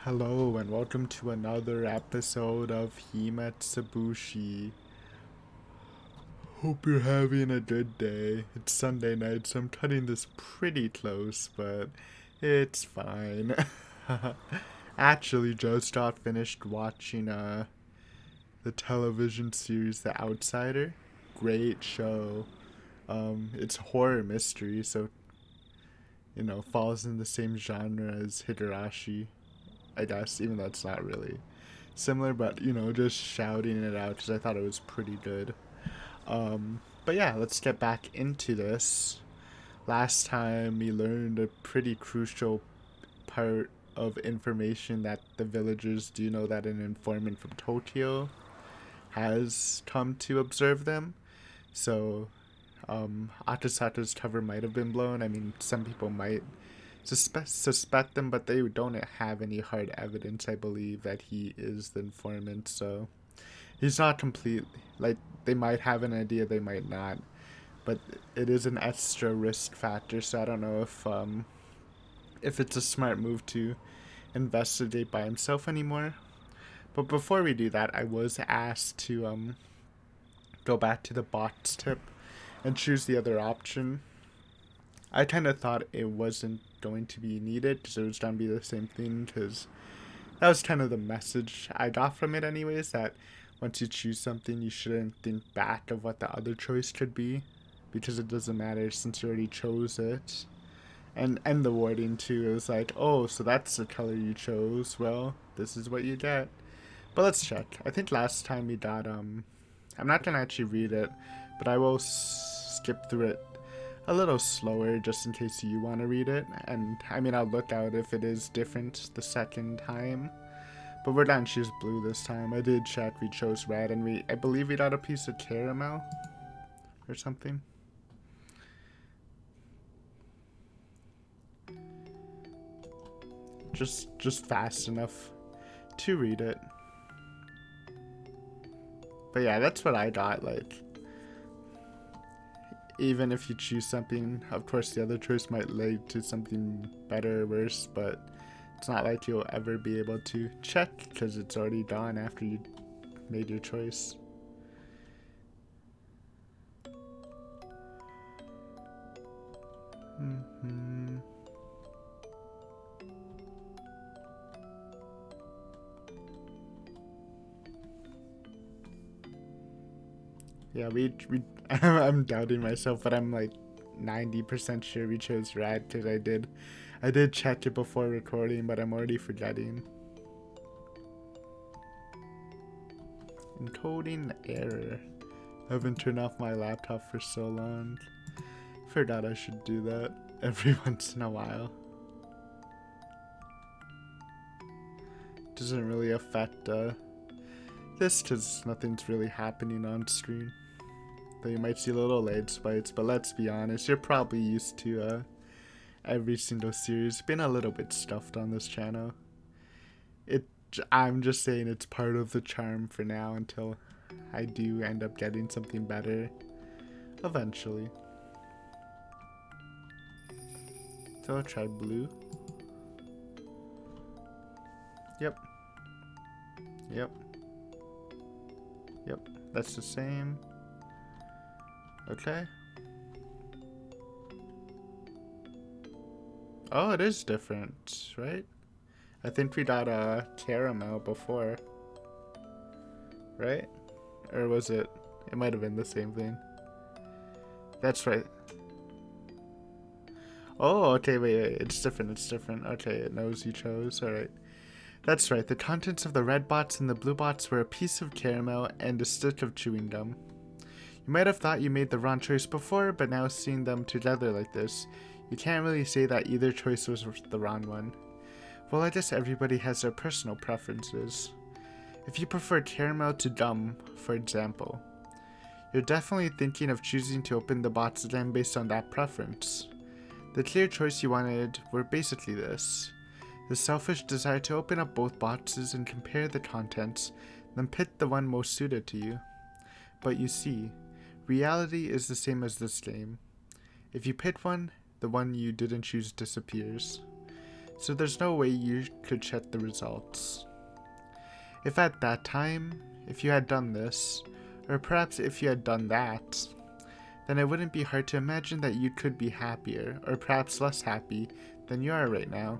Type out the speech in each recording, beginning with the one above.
Hello and welcome to another episode of Himatsubushi. Hope you're having a good day. It's Sunday night, so I'm cutting this pretty close, but it's fine. Actually, just got finished watching the television series The Outsider. Great show. It's horror mystery, so falls in the same genre as Higurashi, I guess, even though it's not really similar, but just shouting it out because I thought it was pretty good. But yeah, let's get back into this. Last time we learned a pretty crucial part of information that the villagers do know that an informant from Tokyo has come to observe them. So, Atasato's cover might have been blown. I mean, some people might suspect them, but they don't have any hard evidence, I believe, that he is the informant. So he's not complete. Like, they might have an idea, they might not, but it is an extra risk factor. So I don't know if it's a smart move to investigate by himself anymore. But before we do that, I was asked to go back to the box tip and choose the other option. I kind of thought it wasn't going to be needed because it was going to be the same thing, because that was kind of the message I got from it anyways, that once you choose something you shouldn't think back of what the other choice could be, because it doesn't matter since you already chose it. And the wording too, it was like, oh, so that's the color you chose, well, this is what you get. But let's check. I think last time we got I'm not gonna actually read it, but I will skip through it a little slower just in case you want to read it. And I mean, I'll look out if it is different the second time. But we're gonna choose blue this time. I did check, we chose red, and I believe we got a piece of caramel or something. Just fast enough to read it. But yeah, that's what I got. Like, even if you choose something, of course the other choice might lead to something better or worse, but it's not like you'll ever be able to check because it's already gone after you made your choice. Mm-hmm. Yeah, I'm doubting myself, but I'm like 90% sure we chose red because I did check it before recording, but I'm already forgetting. Encoding error. I haven't turned off my laptop for so long. Forgot I should do that every once in a while. Doesn't really affect this because nothing's really happening on screen. Though you might see little LED spikes, but let's be honest, you're probably used to every single series been a little bit stuffed on this channel. I'm just saying it's part of the charm for now until I do end up getting something better eventually. So I'll try blue. Yep. Yep. Yep. That's the same. Okay. Oh, it is different, right? I think we got a caramel before, right? Or was it? It might have been the same thing. That's right. Oh, okay, wait. It's different, it's different. Okay, it knows you chose. Alright. That's right. The contents of the red box and the blue box were a piece of caramel and a stick of chewing gum. You might have thought you made the wrong choice before, but now seeing them together like this, you can't really say that either choice was the wrong one. Well, I guess everybody has their personal preferences. If you prefer caramel to gum, for example, you're definitely thinking of choosing to open the box again based on that preference. The clear choice you wanted were basically this: the selfish desire to open up both boxes and compare the contents, then pick the one most suited to you. But you see, reality is the same as this game. If you pick one, the one you didn't choose disappears. so there's no way you could check the results. If at that time, if you had done this, or perhaps if you had done that, then it wouldn't be hard to imagine that you could be happier, or perhaps less happy, than you are right now.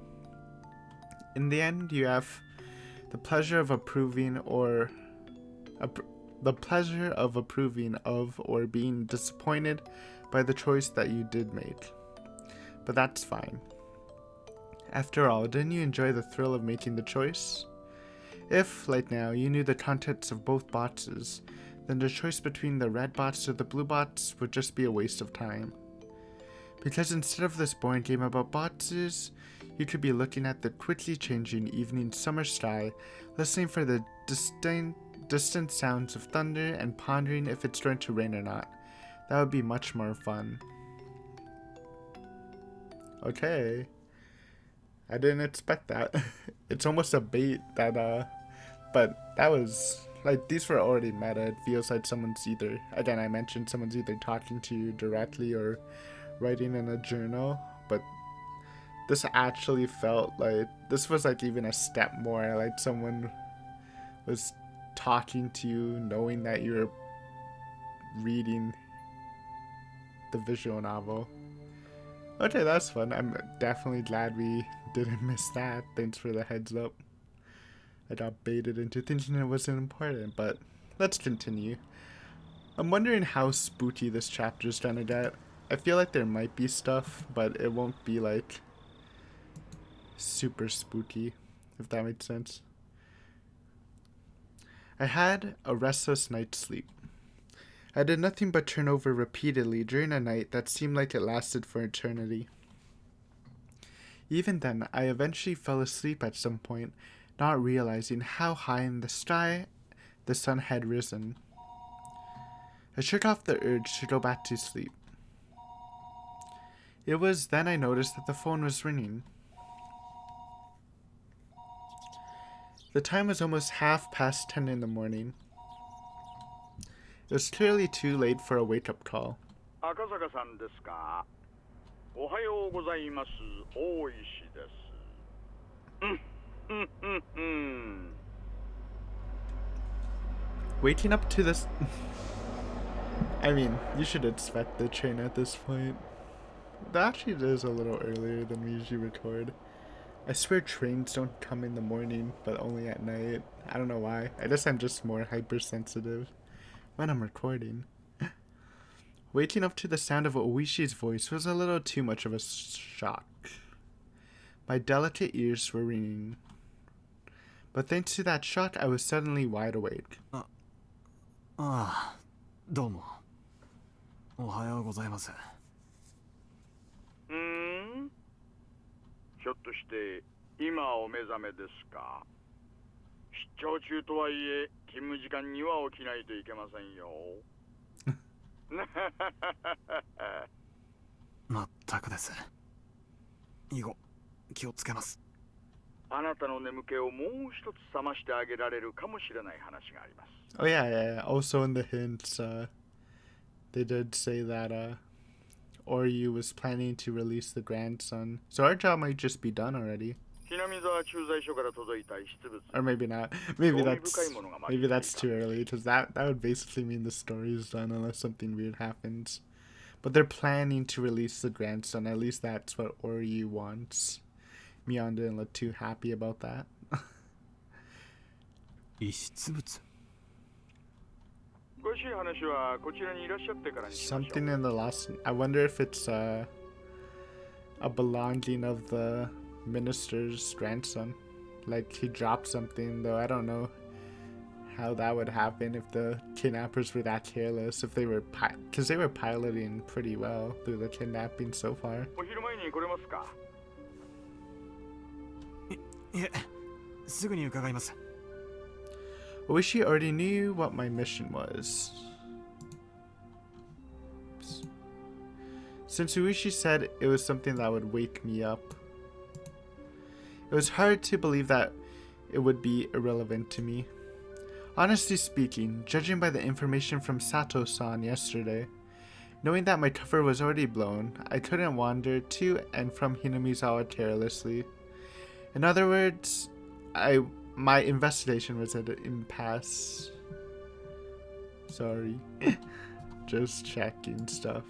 In the end, you have the pleasure of approving of or being disappointed by the choice that you did make. But that's fine. After all, didn't you enjoy the thrill of making the choice? If, like now, you knew the contents of both boxes, then the choice between the red box or the blue box would just be a waste of time. Because instead of this boring game about boxes, you could be looking at the quickly changing evening summer sky, listening for the distant sounds of thunder and pondering if it's going to rain or not. That would be much more fun. Okay. I didn't expect that. It's almost a bait that, but that was, like, these were already meta. It feels like someone's either, again, I mentioned someone's either talking to you directly or writing in a journal, but this actually felt like, this was like even a step more, like someone was talking to you, knowing that you're reading the visual novel. Okay, that's fun. I'm definitely glad we didn't miss that. Thanks for the heads up. I got baited into thinking it wasn't important, but let's continue. I'm wondering how spooky this chapter's gonna get. I feel like there might be stuff, but it won't be like super spooky, if that makes sense. I had a restless night's sleep. I did nothing but turn over repeatedly during a night that seemed like it lasted for eternity. Even then, I eventually fell asleep at some point, not realizing how high in the sky the sun had risen. I shook off the urge to go back to sleep. It was then I noticed that the phone was ringing. The time was almost 10:30 in the morning. It was clearly too late for a wake-up call. Akasaka-san desu ka? Ohayou gozaimasu. Oishii desu. Waking up to this... I mean, you should expect the train at this point. That actually is a little earlier than we usually record. I swear trains don't come in the morning, but only at night. I don't know why. I guess I'm just more hypersensitive when I'm recording. Waking up to the sound of Oishi's voice was a little too much of a shock. My delicate ears were ringing. But thanks to that shock, I was suddenly wide awake. どうも。おはようございます。ひょっとして今お目覚めですか？出張中とはいえ勤務時間には起きないといけませんよ。まったくです。以後気をつけます。あなたの眠気をもう一つ覚ましてあげられるかもしれない話があります。Oh yeah. Also in the hints, they did say that Oryu was planning to release the grandson. So our job might just be done already. Or maybe not. Maybe that's too early, because that would basically mean the story is done unless something weird happens. But they're planning to release the grandson. At least that's what Oryu wants. Mion didn't look too happy about that. 遺失物 Something in the last... I wonder if it's a belonging of the minister's grandson. Like he dropped something, though I don't know how that would happen if the kidnappers were that careless. If they were... Because they were piloting pretty well through the kidnapping so far. いえ、すぐに伺います。 Oishi already knew what my mission was. Since Oishi said it was something that would wake me up, it was hard to believe that it would be irrelevant to me. Honestly speaking, judging by the information from Sato-san yesterday, knowing that my cover was already blown, I couldn't wander to and from Hinamizawa carelessly. In other words, my investigation was at an impasse. Sorry. Just checking stuff.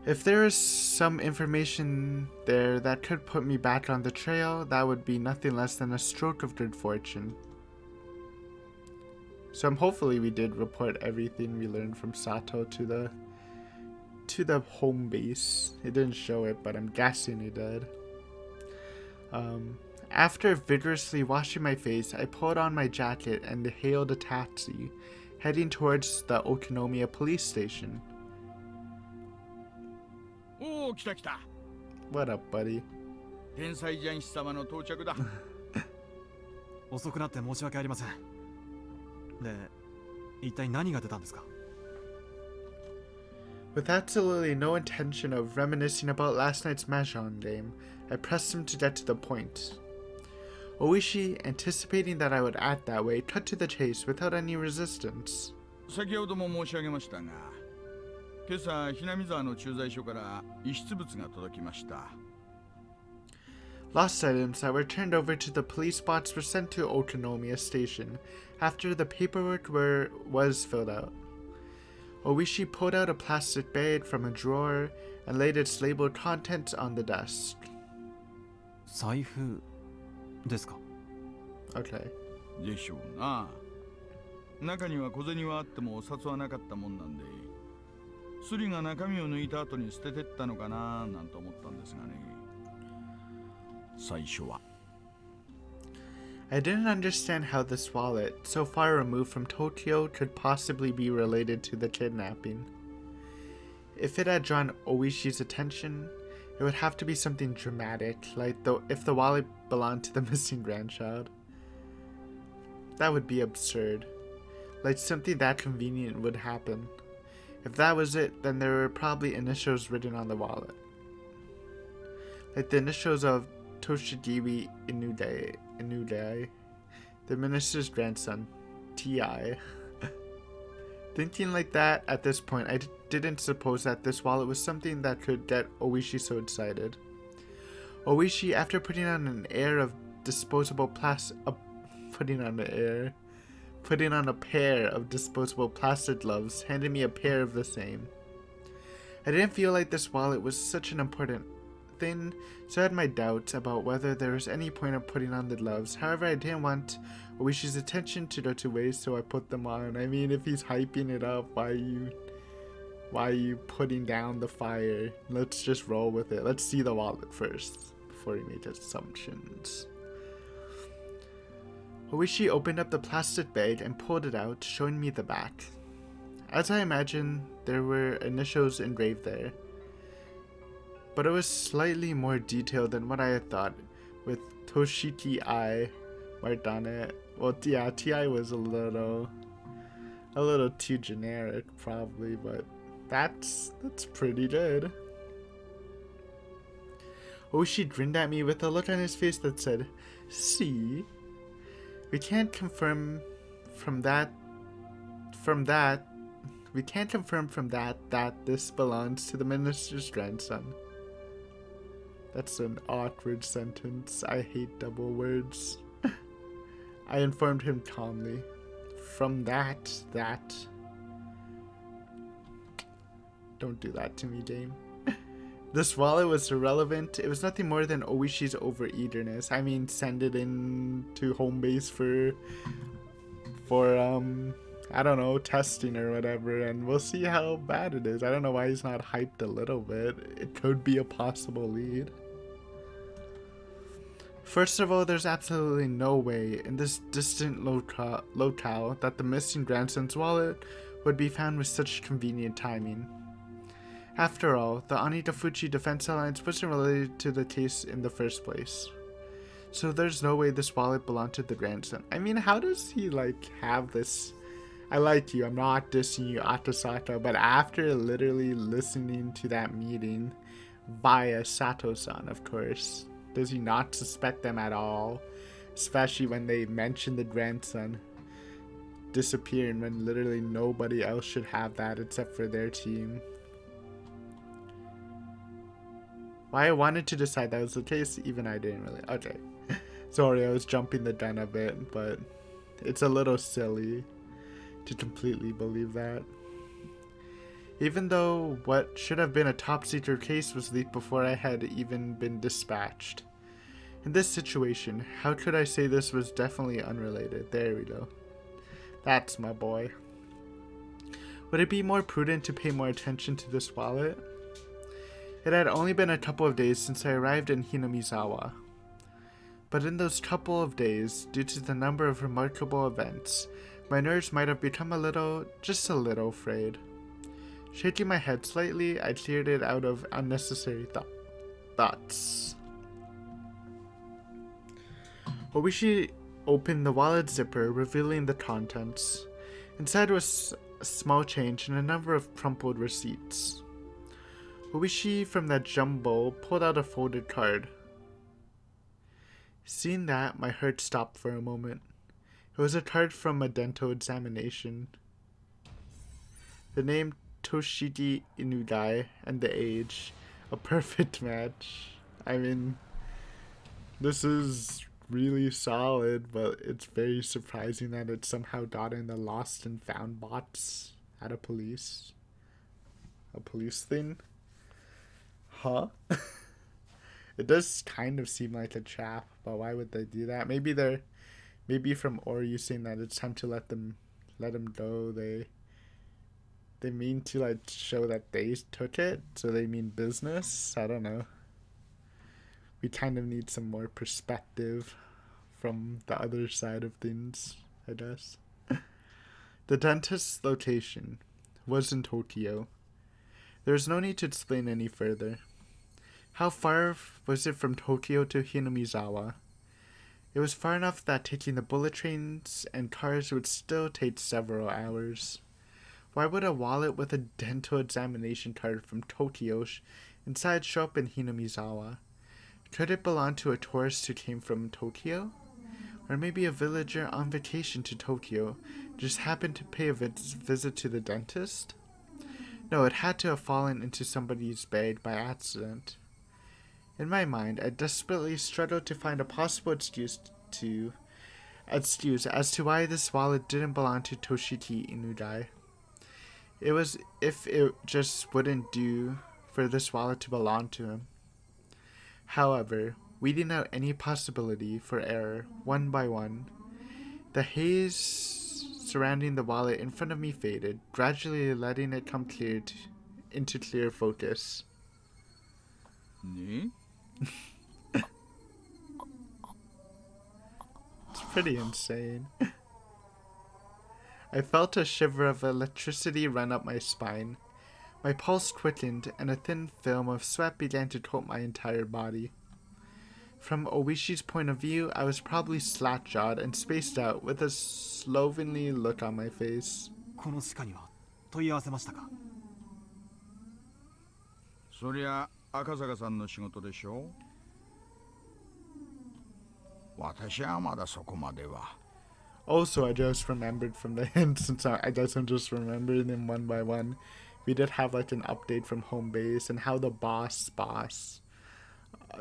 If there is some information there that could put me back on the trail, that would be nothing less than a stroke of good fortune. So hopefully we did report everything we learned from Sato to the home base. It didn't show it, but I'm guessing it did. After vigorously washing my face, I pulled on my jacket and hailed a taxi, heading towards the Okinomiya police station. おお、来た来た。 What up, buddy? 天才ジャンシ様の到着だ。遅くなって申し訳ありません。で、一体何が出たんですか? With absolutely no intention of reminiscing about last night's Mahjong game, I pressed him to get to the point. Oishi, anticipating that I would act that way, cut to the chase without any resistance. 先ほども申し上げましたが、今朝ひなみ沢の駐在所から遺失物が届きました。 Lost items that were turned over to the police bots were sent to Okinomiya Station after the paperwork was filled out. Oishi pulled out a plastic bag from a drawer and laid its labeled contents on the desk. 財布ですか? Okay. でしょうな。中には小銭はあってもお札はなかったもんなんで、スリが中身を抜いた後に捨ててったのかななんて思ったんですがね。最初は。 I didn't understand how this wallet, so far removed from Tokyo, could possibly be related to the kidnapping. If it had drawn Oishi's attention, it would have to be something dramatic, like if the wallet belonged to the missing grandchild. That would be absurd. Like something that convenient would happen. If that was it, then there were probably initials written on the wallet. Like the initials of Toshigiwi Inudai, the minister's grandson, T.I. Thinking like that at this point, I didn't suppose that this wallet was something that could get Oishi so excited. Oishi, after putting on a pair of disposable plastic gloves, handed me a pair of the same. I didn't feel like this wallet was such an important thing, so I had my doubts about whether there was any point of putting on the gloves. However, I didn't want Oishi's attention to go to waste, so I put them on. I mean, if he's hyping it up, why are you putting down the fire? Let's just roll with it. Let's see the wallet first before we make assumptions. Oishi opened up the plastic bag and pulled it out, showing me the back. As I imagined, there were initials engraved there, but it was slightly more detailed than what I had thought, with Toshiki I marked on it. Well, yeah, T.I. was a little too generic, probably, but that's pretty good. Oishi grinned at me with a look on his face that said, "See? We can't confirm from that that this belongs to the minister's grandson." That's an awkward sentence. I hate double words. I informed him calmly. From that. Don't do that to me, game. This wallet was irrelevant. It was nothing more than Oishi's overeagerness. I mean, send it in to home base for I don't know, testing or whatever, and we'll see how bad it is. I don't know why he's not hyped a little bit. It could be a possible lead. First of all, there's absolutely no way in this distant locale that the missing grandson's wallet would be found with such convenient timing. After all, the Onidafuchi Defense Alliance wasn't related to the case in the first place. So there's no way this wallet belonged to the grandson. I mean, how does he, have this? I like you, I'm not dissing you, Akasaka, but after literally listening to that meeting, via Sato-san, of course, does he not suspect them at all? Especially when they mention the grandson disappearing when literally nobody else should have that except for their team. Why I wanted to decide that was the case, even I didn't really. Okay. Sorry, I was jumping the gun a bit, but it's a little silly to completely believe that. Even though what should have been a top secret case was leaked before I had even been dispatched. In this situation, how could I say this was definitely unrelated? There we go. That's my boy. Would it be more prudent to pay more attention to this wallet? It had only been a couple of days since I arrived in Hinamizawa. But in those couple of days, due to the number of remarkable events, my nerves might have become just a little frayed. Shaking my head slightly, I cleared it out of unnecessary thoughts. Oishi opened the wallet zipper, revealing the contents. Inside was a small change and a number of crumpled receipts. Oishi from that jumble pulled out a folded card. Seeing that, my heart stopped for a moment. It was a card from a dental examination. The name Toshiki Inugai and the age. A perfect match. I mean, this is really solid, but it's very surprising that it somehow got in the lost and found box at a police thing. Huh? It does kind of seem like a trap, but why would they do that? Maybe from Oryu saying that it's time to let him go. They mean to like show that they took it, so they mean business. I don't know. We kind of need some more perspective from the other side of things, I guess. The dentist's location was in Tokyo. There was no need to explain any further. How far was it from Tokyo to Hinamizawa? It was far enough that taking the bullet trains and cars would still take several hours. Why would a wallet with a dental examination card from Tokyo inside show up in Hinamizawa? Could it belong to a tourist who came from Tokyo? Or maybe a villager on vacation to Tokyo just happened to pay a visit to the dentist? No, it had to have fallen into somebody's bag by accident. In my mind, I desperately struggled to find a possible excuse as to why this wallet didn't belong to Toshiki Inugai. It was if it just wouldn't do for this wallet to belong to him. However, weeding out any possibility for error one by one, the haze surrounding the wallet in front of me faded, gradually letting it come into clear focus. Ne? It's pretty insane. I felt a shiver of electricity run up my spine. My pulse quickened, and a thin film of sweat began to coat my entire body. From Oishi's point of view, I was probably slack-jawed and spaced out with a slovenly look on my face. この歯科には問い合わせましたか？そりゃ赤坂さんの仕事でしょ。私はまだそこまでは。Also, I just remembered from the hints, since I guess I'm just remembering them one by one. We did have like an update from home base and how the boss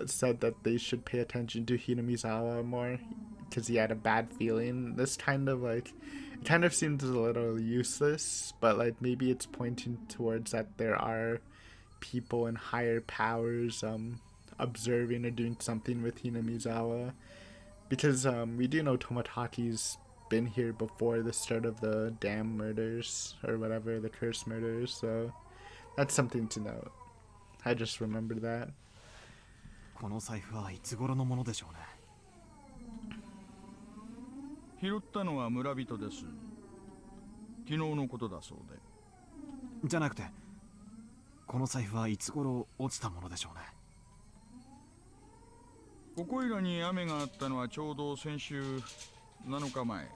said that they should pay attention to Hinamizawa more because he had a bad feeling. This kind of it kind of seems a little useless, but like maybe it's pointing towards that there are people in higher powers observing or doing something with Hinamizawa, because we do know Tomataki's been here before the start of the dam murders or whatever, the curse murders, so that's something to note. I just remembered that. この財布はいつ頃のものでしょうね。拾ったのは村人です。昨日のことだそうで。じゃなくて、この財布はいつ頃落ちたものでしょうね。ここいらに雨があったのはちょうど先週7日前。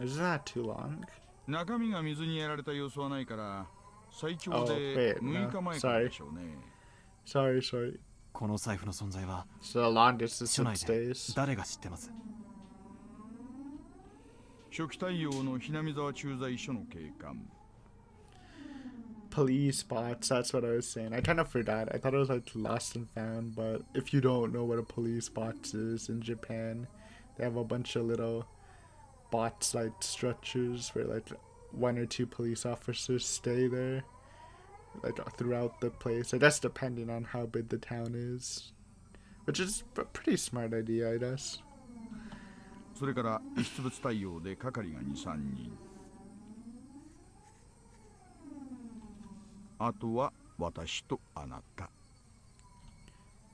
Is that too long? 中身が水にやられた様子はないから、最長で6日前からでしょうね。Sorry. この財布の存在は So the longest is 署内 6で days. 誰が知ってます？初期対応のひなみ沢駐在所の警官。police bots, that's what I was saying. I kind of forgot. I thought it was like lost and found, but if you don't know what a police box is in Japan, they have a bunch of little bots like structures where like one or two police officers stay there like throughout the place. I guess depending on how big the town is, which is a pretty smart idea, I guess. それから遺失物対応で係が2、3人。あとは私とあなた。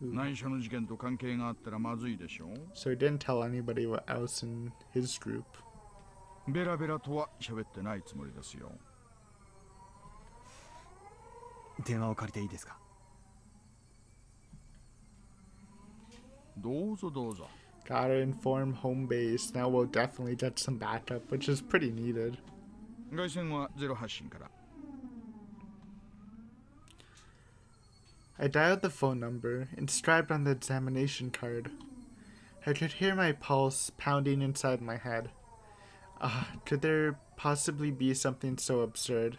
内緒の事件と関係があったらまずいでしょう。 So he didn't tell anybody else in his group. ベラベラとは喋ってないつもりですよ。電話を借りていいですか？どうぞどうぞ。 Gotta inform home base. Now we'll definitely get some backup, which is pretty needed. 外線はゼロ発信から。 I dialed the phone number, inscribed on the examination card. I could hear my pulse pounding inside my head. Could there possibly be something so absurd?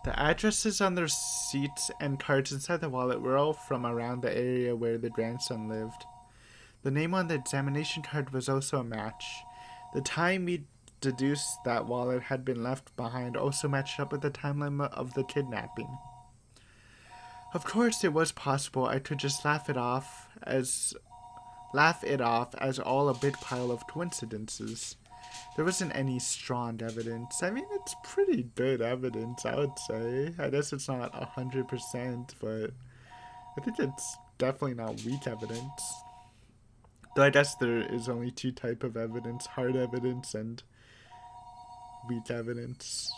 The addresses on the receipts and cards inside the wallet were all from around the area where the grandson lived. The name on the examination card was also a match. The time we deduced that wallet had been left behind also matched up with the timeline of the kidnapping. Of course, it was possible I could just laugh it off as all a big pile of coincidences. There wasn't any strong evidence. I mean, it's pretty good evidence, I would say. I guess it's not 100%, but I think it's definitely not weak evidence. Though I guess there is only two type of evidence: hard evidence and weak evidence.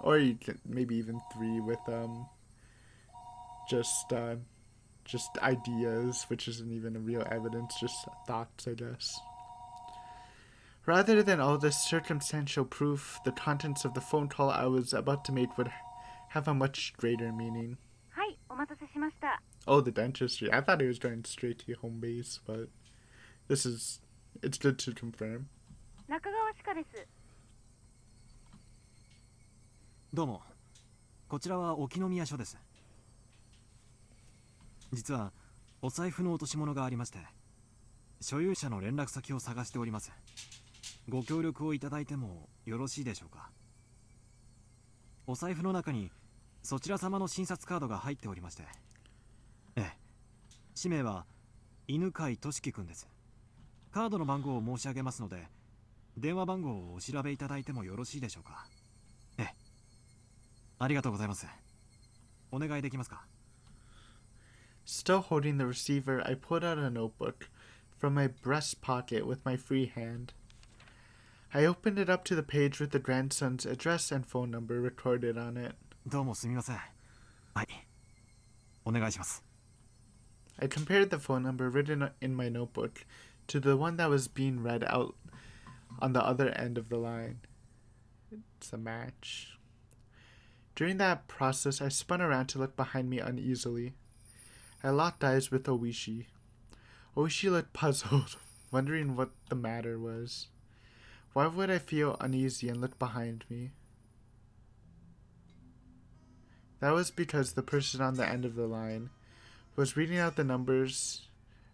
Or you can maybe even three with just ideas, which isn't even a real evidence, just thoughts, I guess. Rather than all this circumstantial proof, the contents of the phone call I was about to make would have a much greater meaning. はい、お待たせしました。 Oh, the dentistry. I thought he was going straight to home base, but it's good to confirm. 中川歯科です。どうも、こちらは沖宮署です。実はお財布の落とし物がありまして、所有者の連絡先を探しております。ご協力をいただいてもよろしいでしょうか。お財布の中にそちら様の診察カードが入っておりまして、氏名は犬飼俊樹くんです。カードの番号を申し上げますので、電話番号をお調べいただいてもよろしいでしょうか。ありがとうございます。お願いできますか。 Still holding the receiver, I pulled out a notebook from my breast pocket with my free hand. I opened it up to the page with the grandson's address and phone number recorded on it. どうもすみません。はい。お願いします。 I compared the phone number written in my notebook to the one that was being read out on the other end of the line. It's a match. During that process, I spun around to look behind me uneasily. I locked eyes with Oishi. Oishi looked puzzled, wondering what the matter was. Why would I feel uneasy and look behind me? That was because the person on the end of the line was reading out the numbers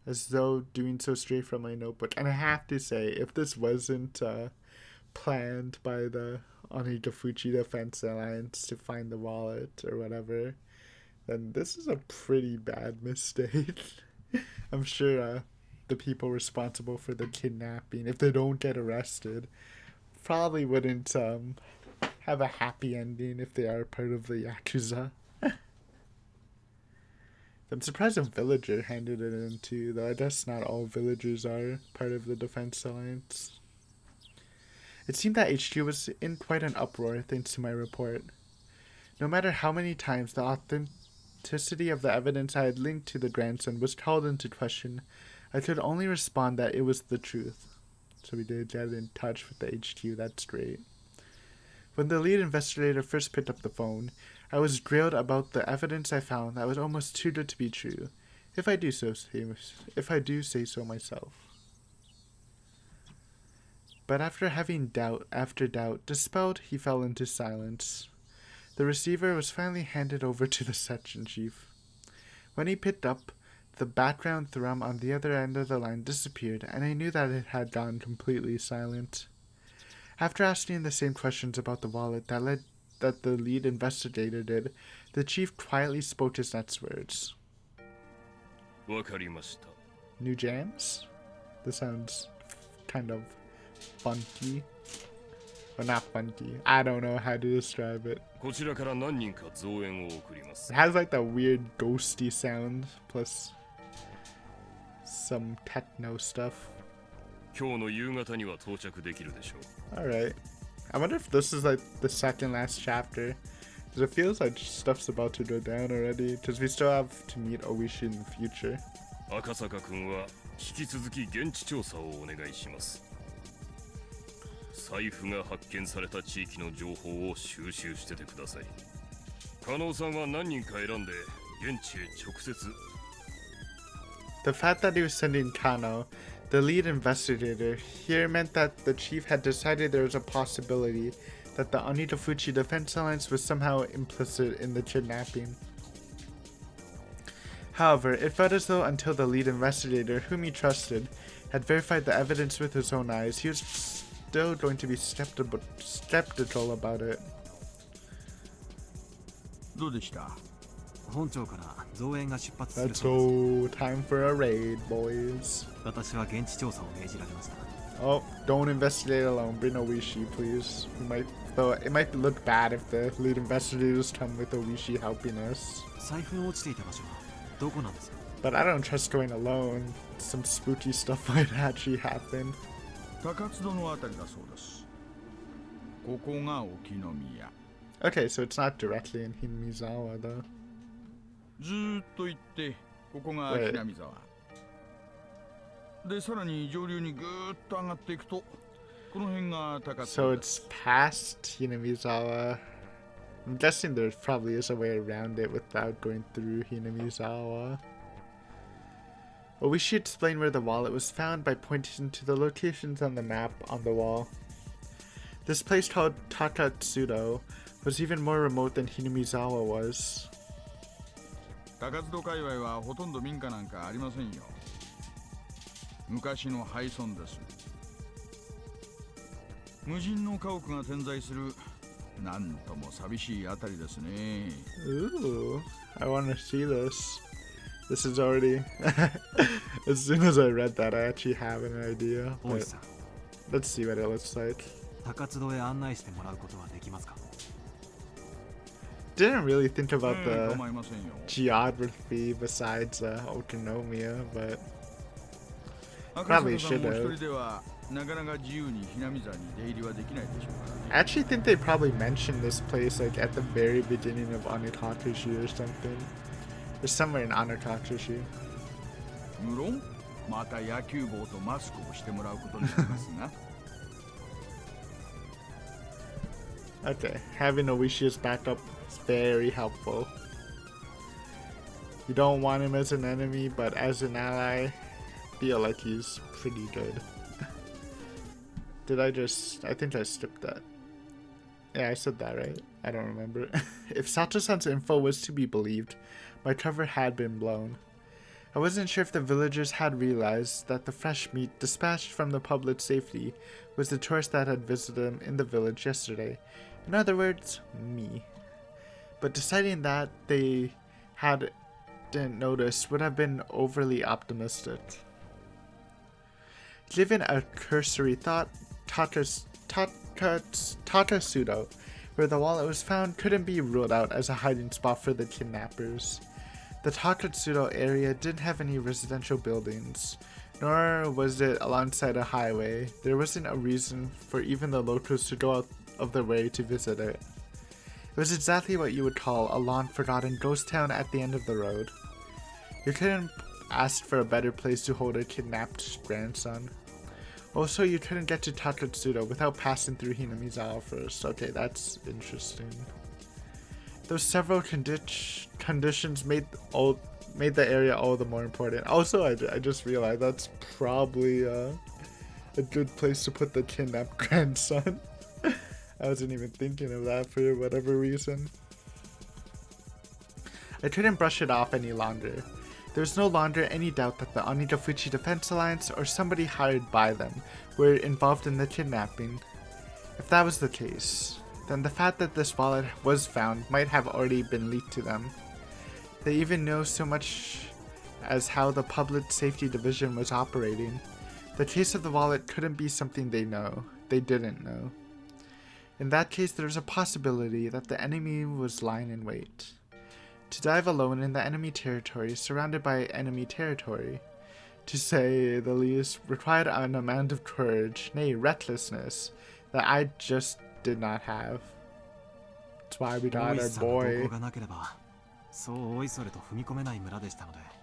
as though doing so straight from my notebook. And I have to say, if this wasn't planned by the Onigafuchi Defense Alliance to find the wallet or whatever, then this is a pretty bad mistake. I'm sure the people responsible for the kidnapping, if they don't get arrested, probably wouldn't have a happy ending if they are part of the Yakuza. I'm surprised a villager handed it in too, though I guess not all villagers are part of the Defense Alliance. It seemed that HQ was in quite an uproar thanks to my report. No matter how many times the authenticity of the evidence I had linked to the grandson was called into question, I could only respond that it was the truth. So we did get in touch with the HQ, that's great. When the lead investigator first picked up the phone, I was grilled about the evidence I found that was almost too good to be true, if I do say so myself. But after having doubt after doubt dispelled, he fell into silence. The receiver was finally handed over to the section chief. When he picked up, the background thrum on the other end of the line disappeared, and I knew that it had gone completely silent. After asking the same questions about the wallet that the lead investigator did, the chief quietly spoke his next words. わかりました。 New jams? This sounds kind of funky. Well, not funky. I don't know how to describe it. こちらから何人か増援を送りま It す。 has like that weird ghosty sound, plus some techno stuff. 今日の夕方には到着できるでしょう。 Alright. I wonder if this is like the second last chapter. Because it feels like stuff's about to go down already. Because we still have to meet Oishi in the future. 赤坂君は引き続き現地調査をお願いします。財布が発見された地域の情報を収集しててください。加納さんは何人か選んで現地へ直接。 The fact that he was sending Kano, the lead investigator, here meant that the chief had decided there was a possibility that the Onitafuchi Defense Alliance was somehow implicit in the kidnapping. However, it felt as though until the lead investigator, whom he trusted, had verified the evidence with his own eyes, he was still going to be skeptical about it. どうでした？本庁から増援が出発する Let's そうです。 go. Time for a raid, boys. 私は現地調査を命じられました。 Oh, don't investigate alone. Bring Oishi, please. Though it might look bad if the lead investigators come with Oishi helping us. 財布が落ちていた場所はどこなんですか？ But I don't trust going alone. Some spooky stuff might actually happen. 高津戸のあたりだそうです。ここが沖宮。 Okay, so it's not directly in Hinamizawa, though. ずーっと行ってここがひなみ沢で、さらに上流にぐーっと上がっていくとこの辺が高津 So 戸です。 it's past Hinamizawa. I'm guessing there probably is a way around it without going through Hinamizawa. Oishi explained where the wallet was found by pointing to the locations on the map on the wall. This place called Takatsudo was even more remote than Hinamizawa was. 高津戸界隈はほとんど民家なんかありませんよ。昔の廃村です。無人の家屋が点在するなんとも寂しいあたりですね。 Ooh, I want to see this. This is already... As soon as I read that, I actually have an idea. 大 But 石さん、 let's see what it looks like. 高津戸へ案内してもらうことはできますか？ Didn't really think about the 構いませんよ。 geography besides Okinomiya, but 赤 Probably 坂さん should も have. 一人ではなかなか自由にひなみ沢に出入りはできないでしょうからね。 I actually think they probably mentioned this place like at the very beginning of Onitakashi or something. Or somewhere in Onitakashi. 無論また野球帽とマスクをしてもらうことになりますが。 Okay, having Oishi as backup is very helpful. You don't want him as an enemy, but as an ally, feel like he's pretty good. I think I skipped that. Yeah, I said that right. I don't remember. If Sato-san's info was to be believed, my cover had been blown. I wasn't sure if the villagers had realized that the fresh meat dispatched from the public safety was the tourist that had visited them in the village yesterday. In other words, me. But deciding that they hadn't noticed would have been overly optimistic. Given a cursory thought, Takatsudo, where the wallet was found, couldn't be ruled out as a hiding spot for the kidnappers. The Takatsudo area didn't have any residential buildings, nor was it alongside a highway. There wasn't a reason for even the locals to go out of their way to visit it. It was exactly what you would call a long-forgotten ghost town at the end of the road. You couldn't ask for a better place to hold a kidnapped grandson. Also, you couldn't get to Takatsudo without passing through Hinamizawa first. Okay, that's interesting. Those several conditions made the area all the more important. Also, I just realized that's probably a good place to put the kidnapped grandson. I wasn't even thinking of that for whatever reason. I couldn't brush it off any longer. There was no longer any doubt that the Onigafuchi Defense Alliance or somebody hired by them were involved in the kidnapping. If that was the case, then the fact that this wallet was found might have already been leaked to them. They even know so much as how the Public Safety Division was operating. The case of the wallet couldn't be something they didn't know. In that case, there's a possibility that the enemy was lying in wait. To dive alone in the enemy territory, surrounded by enemy territory, to say the least, required an amount of courage, nay, recklessness, that I just did not have. That's why we got our boy.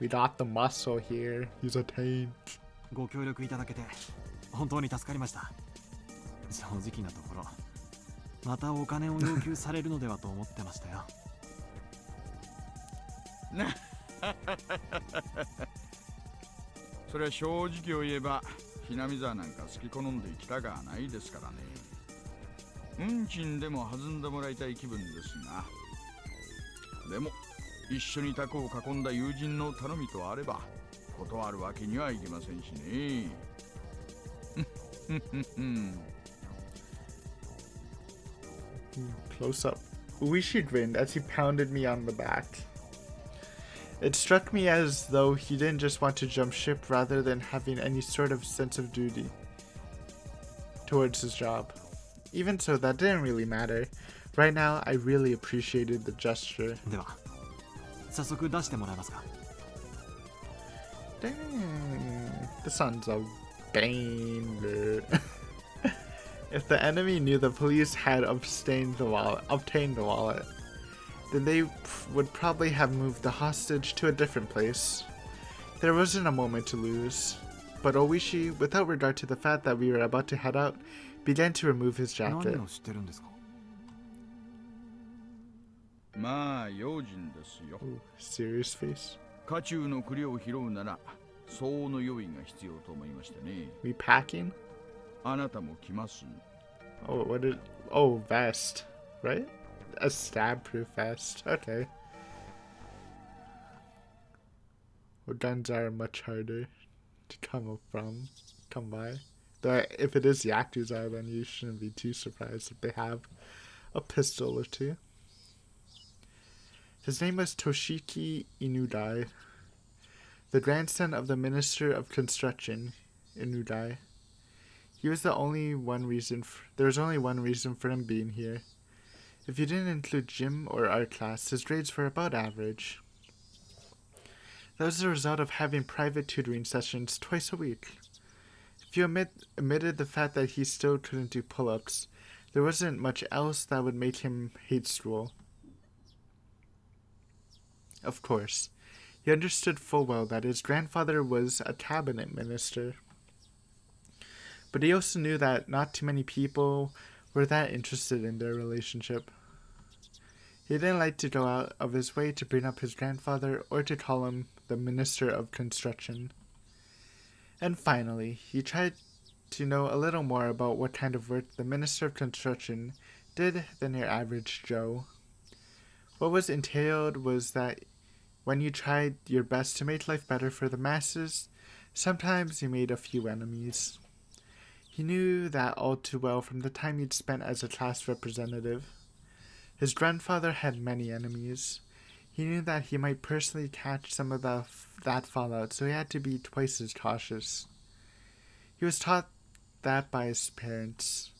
We got the muscle here. He's a tank. ご協力いただけて本当に助かりました。正直なところ、またお金を要求されるのではと思ってましたよ。それは正直を言えば、ひなみ沢なんか好き好んで行きたがないですからね。運賃でも弾んでもらいたい気分ですが、でも一緒にタコを囲んだ友人の頼みとあれば断るわけにはいきませんしね。Close up. Uishi grinned as he pounded me on the back. It struck me as though he didn't just want to jump ship rather than having any sort of sense of duty towards his job. Even so, that didn't really matter. Right now, I really appreciated the gesture. では、早速出してもらえますか。Dang, the son's a banger. If the enemy knew the police had obtained the wallet, then they would probably have moved the hostage to a different place. There wasn't a moment to lose, but Oishi, without regard to the fact that we were about to head out, began to remove his jacket. まあ用心ですよ。 Ooh, serious face. 家中の栗を拾うなら相応の用意が必要と思いましてね。We packing? あなたも来ます。 Oh, what did... Oh, vest, right? A stab-proof vest. Okay. Well, guns are much harder to come by. Though if it is Yakuza, then you shouldn't be too surprised if they have a pistol or two. His name was Toshiki Inudai, the grandson of the Minister of Construction, Inudai. There was only one reason for him being here. If you didn't include gym or art class, his grades were about average. That was the result of having private tutoring sessions twice a week. If you omitted the fact that he still couldn't do pull-ups, there wasn't much else that would make him hate school. Of course, he understood full well that his grandfather was a cabinet minister. But he also knew that not too many people were that interested in their relationship. He didn't like to go out of his way to bring up his grandfather or to call him the Minister of Construction. And finally, he tried to know a little more about what kind of work the Minister of Construction did than your average Joe. What was entailed was that when you tried your best to make life better for the masses, sometimes you made a few enemies. He knew that all too well from the time he'd spent as a class representative. His grandfather had many enemies. He knew that he might personally catch some of that fallout, so he had to be twice as cautious. He was taught that by his parents.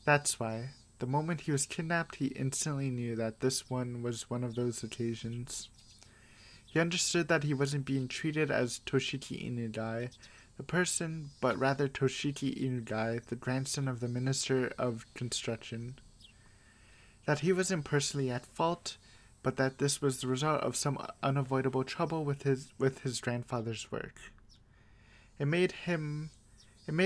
That's why, the moment he was kidnapped, he instantly knew that this one was one of those occasions. He understood that he wasn't being treated as Toshiki Inudai, the person, but rather Toshiki Inudai, the grandson of the Minister of Construction. That he wasn't personally at fault, but that this was the result of some unavoidable trouble with his grandfather's work. It made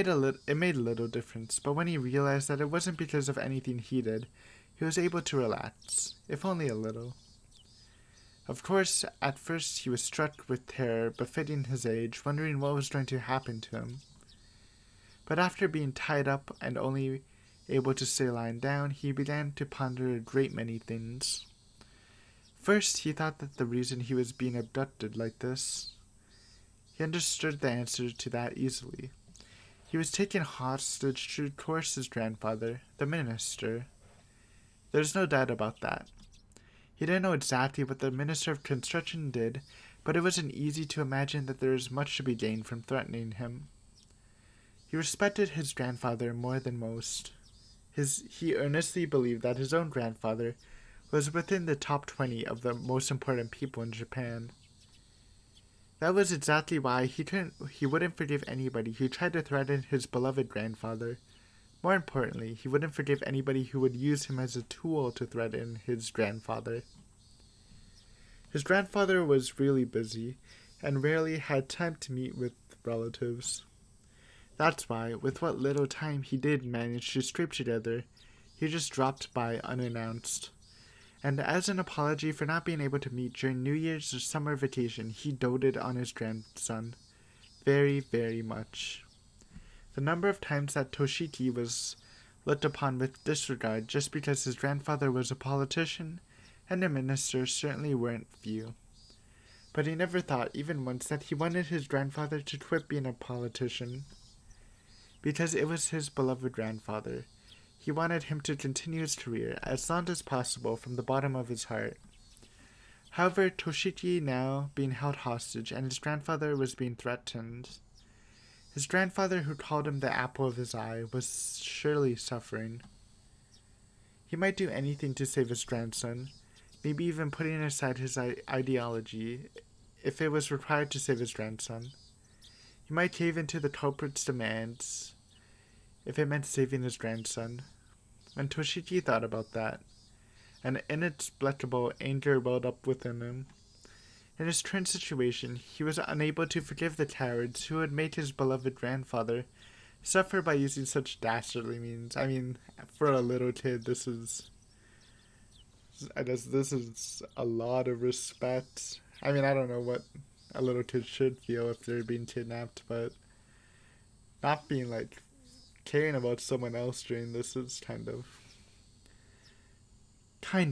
little difference, but when he realized that it wasn't because of anything he did, he was able to relax, if only a little. Of course, at first he was struck with terror befitting his age, wondering what was going to happen to him. But after being tied up and only able to stay lying down, he began to ponder a great many things. First, he thought that the reason he was being abducted like this, he understood the answer to that easily. He was taken hostage to coerce his grandfather, the minister. There's no doubt about that. He didn't know exactly what the Minister of Construction did, but it wasn't easy to imagine that there was much to be gained from threatening him. He respected his grandfather more than most. He earnestly believed that his own grandfather was within the top 20 of the most important people in Japan. That was exactly why he wouldn't forgive anybody who tried to threaten his beloved grandfather. More importantly, he wouldn't forgive anybody who would use him as a tool to threaten his grandfather. His grandfather was really busy and rarely had time to meet with relatives. That's why, with what little time he did manage to scrape together, he just dropped by unannounced. And as an apology for not being able to meet during New Year's or summer vacation, he doted on his grandson. Very, very much. The number of times that Toshiki was looked upon with disregard just because his grandfather was a politician and a minister certainly weren't few. But he never thought, even once, that he wanted his grandfather to quit being a politician. Because it was his beloved grandfather. He wanted him to continue his career as long as possible from the bottom of his heart. However, Toshiki now being held hostage and his grandfather was being threatened. His grandfather, who called him the apple of his eye, was surely suffering. He might do anything to save his grandson, maybe even putting aside his ideology if it was required to save his grandson. He might cave into the culprit's demands if it meant saving his grandson. When Toshiki thought about that, an inexplicable anger welled up within him. In his current situation, he was unable to forgive the cowards who had made his beloved grandfather suffer by using such dastardly means. I mean, for a little kid, this is a lot of respect. I mean, I don't know what a little kid should feel if they're being kidnapped, but not being caring about someone else during this is kind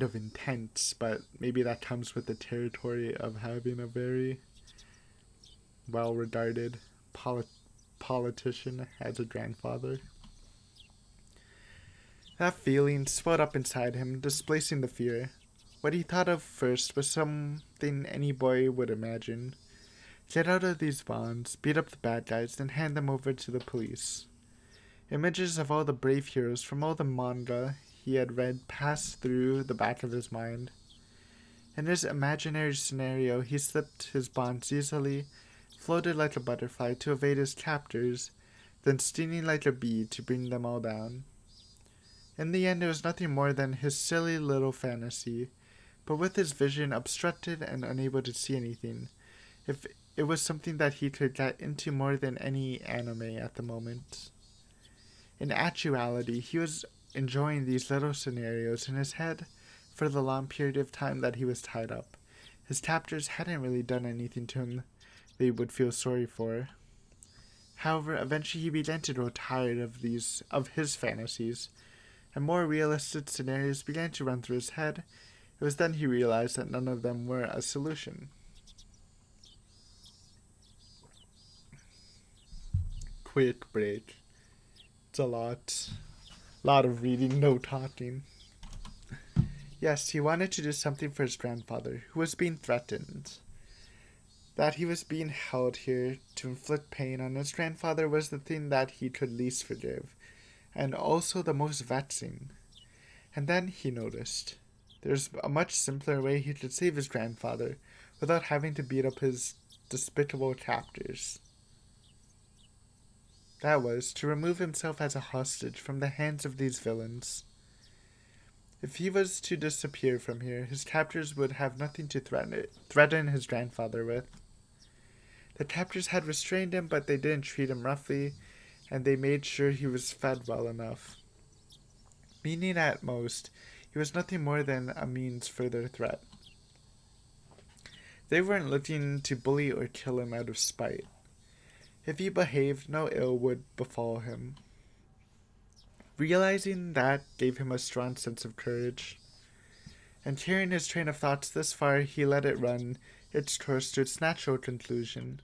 of intense, but maybe that comes with the territory of having a very well-regarded politician as a grandfather. That feeling swelled up inside him, displacing the fear. What he thought of first was something any boy would imagine. Get out of these bonds, beat up the bad guys, then hand them over to the police. Images of all the brave heroes from all the manga he had read passed through the back of his mind. In his imaginary scenario, he slipped his bonds easily, floated like a butterfly to evade his captors, then stinging like a bee to bring them all down. In the end, it was nothing more than his silly little fantasy, but with his vision obstructed and unable to see anything, if it was something that he could get into more than any anime at the moment. In actuality, he was enjoying these little scenarios in his head for the long period of time that he was tied up. His captors hadn't really done anything to him they would feel sorry for. However, eventually he began to grow tired of his fantasies, and more realistic scenarios began to run through his head. It was then he realized that none of them were a solution. Quick break. It's a lot of reading, no talking. Yes, he wanted to do something for his grandfather, who was being threatened. That he was being held here to inflict pain on his grandfather was the thing that he could least forgive, and also the most vexing. And then he noticed there's a much simpler way he could save his grandfather without having to beat up his despicable captors. That was to remove himself as a hostage from the hands of these villains. If he was to disappear from here, his captors would have nothing to threaten his grandfather with. The captors had restrained him, but they didn't treat him roughly, and they made sure he was fed well enough. Meaning at most, he was nothing more than a means for their threat. They weren't looking to bully or kill him out of spite. If he behaved, no ill would befall him. Realizing that gave him a strong sense of courage. And carrying his train of thoughts this far, he let it run its course to its natural conclusion.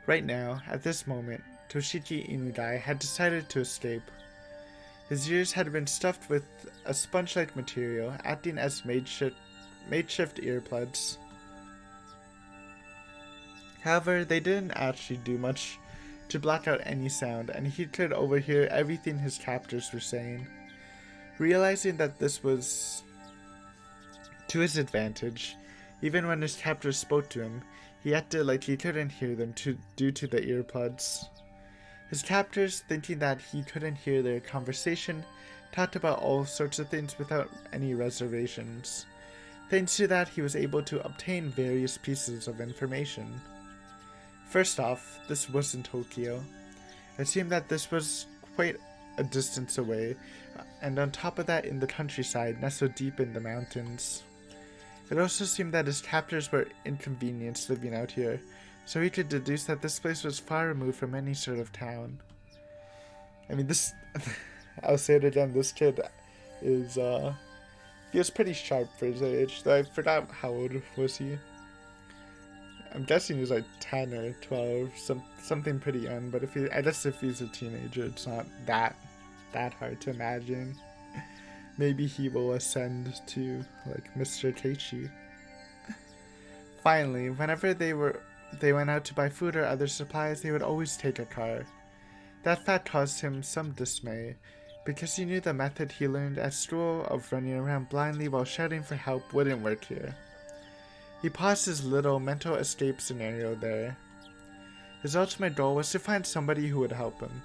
Right now, at this moment, Toshiki Inugai had decided to escape. His ears had been stuffed with a sponge-like material, acting as makeshift earplugs. However, they didn't actually do much to block out any sound, and he could overhear everything his captors were saying. Realizing that this was to his advantage, even when his captors spoke to him, he acted like he couldn't hear them due to the earplugs. His captors, thinking that he couldn't hear their conversation, talked about all sorts of things without any reservations. Thanks to that, he was able to obtain various pieces of information. First off, this wasn't Tokyo. It seemed that this was quite a distance away, and on top of that in the countryside, nestled deep in the mountains. It also seemed that his captors were inconvenienced living out here, so he could deduce that this place was far removed from any sort of town. I mean, this... I'll say it again, this kid is, he was pretty sharp for his age, though I forgot how old was he. I'm guessing he's like 10 or 12, something pretty young, but I guess if he's a teenager, it's not that hard to imagine. Maybe he will ascend to, like, Mr. Teichi. Finally, whenever they went out to buy food or other supplies, they would always take a car. That fact caused him some dismay, because he knew the method he learned at school of running around blindly while shouting for help wouldn't work here. He paused his little mental escape scenario there. His ultimate goal was to find somebody who would help him.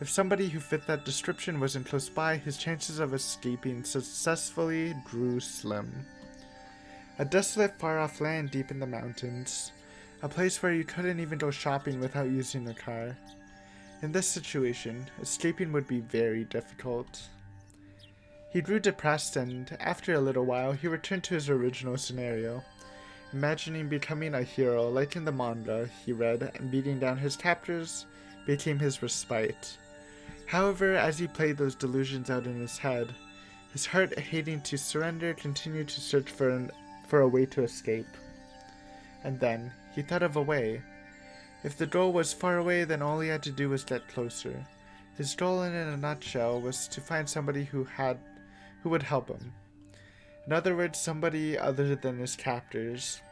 If somebody who fit that description wasn't close by, his chances of escaping successfully grew slim. A desolate, far-off land deep in the mountains. A place where you couldn't even go shopping without using a car. In this situation, escaping would be very difficult. He grew depressed, and after a little while, he returned to his original scenario. Imagining becoming a hero like in the manga he read, and beating down his captors became his respite. However, as he played those delusions out in his head, his heart hating to surrender continued to search for a way to escape. And then, he thought of a way. If the goal was far away, then all he had to do was get closer. His goal in a nutshell was to find somebody who would help him. In other words, somebody other than his captors.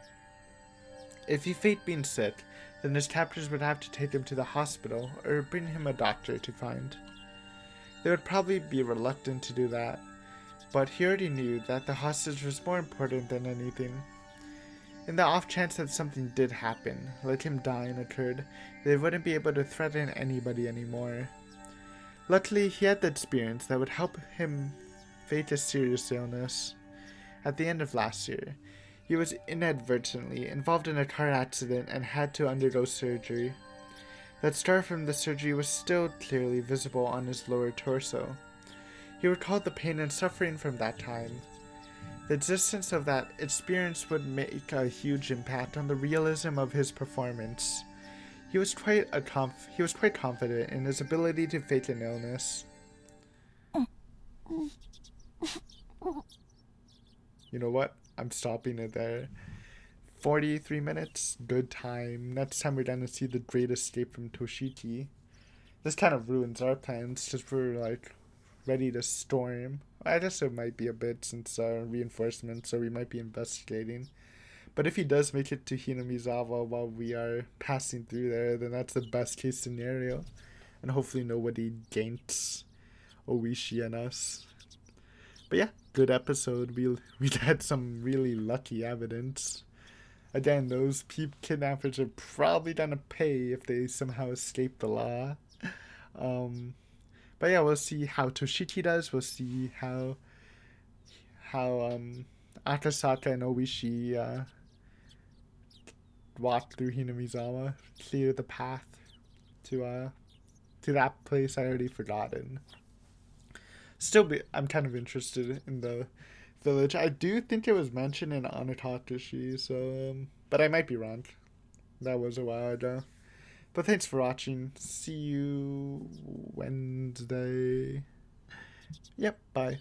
If he faked being sick, then his captors would have to take him to the hospital or bring him a doctor to find. They would probably be reluctant to do that, but he already knew that the hostage was more important than anything. In the off chance that something did happen, like him dying occurred, they wouldn't be able to threaten anybody anymore. Luckily, he had the experience that would help him fake a serious illness. At the end of last year, he was inadvertently involved in a car accident and had to undergo surgery. That scar from the surgery was still clearly visible on his lower torso. He recalled the pain and suffering from that time. The existence of that experience would make a huge impact on the realism of his performance. He was quite confident in his ability to fake an illness. You know what? I'm stopping it there. 43 minutes, good time. Next time we're gonna see the great escape from Toshiki. This kind of ruins our plans, just we're like ready to storm. I guess it might be a bit since reinforcements, so we might be investigating. But if he does make it to Hinamizawa while we are passing through there, then that's the best case scenario. And hopefully nobody gaints Oishi and us. But yeah, good episode. We had some really lucky evidence. Again, those kidnappers are probably gonna pay if they somehow escape the law. But yeah, we'll see how Toshiki does. We'll see how Akasaka and Oishi walk through Hinamizawa, clear the path to that place I already forgotten. I'm kind of interested in the village. I do think it was mentioned in Anatakashi, so but I might be wrong. That was a while ago. But thanks for watching. See you Wednesday. Yep, bye.